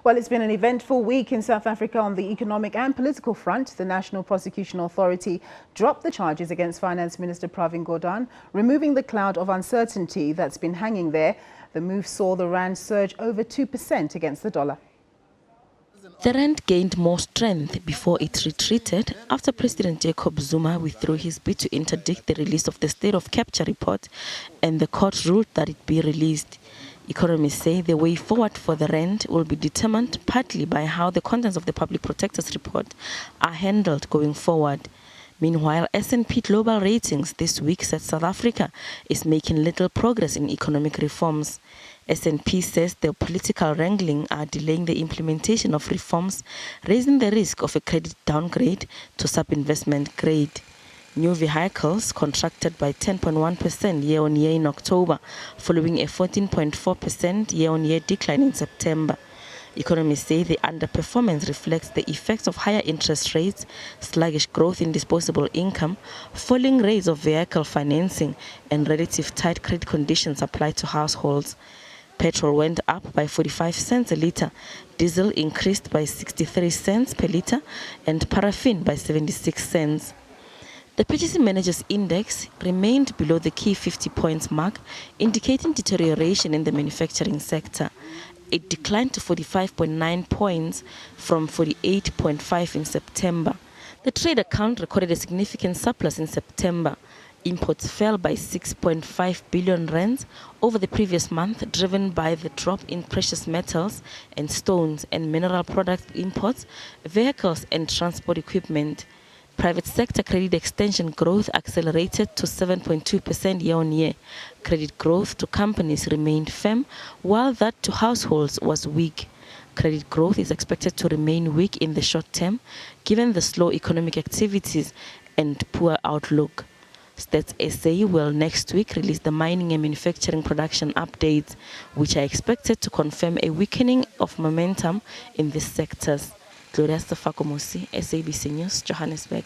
Well, it's been an eventful week in South Africa on the economic and political front. The National Prosecutions Authority dropped the charges against Finance Minister Pravin Gordhan, removing the cloud of uncertainty that's been hanging there. The move saw the rand surge over 2% against the dollar. The rand gained more strength before it retreated after President Jacob Zuma withdrew his bid to interdict the release of the State of Capture report, and the court ruled that it be released. Economists say the way forward for the rand will be determined partly by how the contents of the Public Protector's report are handled going forward. Meanwhile, S&P Global Ratings this week said South Africa is making little progress in economic reforms. S&P says the political wrangling are delaying the implementation of reforms, raising the risk of a credit downgrade to sub-investment grade. New vehicles contracted by 10.1% year-on-year in October, following a 14.4% year-on-year decline in September. Economists say the underperformance reflects the effects of higher interest rates, sluggish growth in disposable income, falling rates of vehicle financing, and relative tight credit conditions applied to households. Petrol went up by 45 cents a litre, diesel increased by 63 cents per litre, and paraffin by 76 cents. The Purchasing Managers Index remained below the key 50 points mark, indicating deterioration in the manufacturing sector. It declined to 45.9 points from 48.5 in September. The trade account recorded a significant surplus in September. Imports fell by 6.5 billion rands over the previous month, driven by the drop in precious metals and stones and mineral product imports, vehicles and transport equipment. Private sector credit extension growth accelerated to 7.2% year-on-year. Credit growth to companies remained firm, while that to households was weak. Credit growth is expected to remain weak in the short term, given the slow economic activities and poor outlook. Stats SA will next week release the mining and manufacturing production updates, which are expected to confirm a weakening of momentum in these sectors. Gloria Stafakomosi, SABC News, Johannesburg.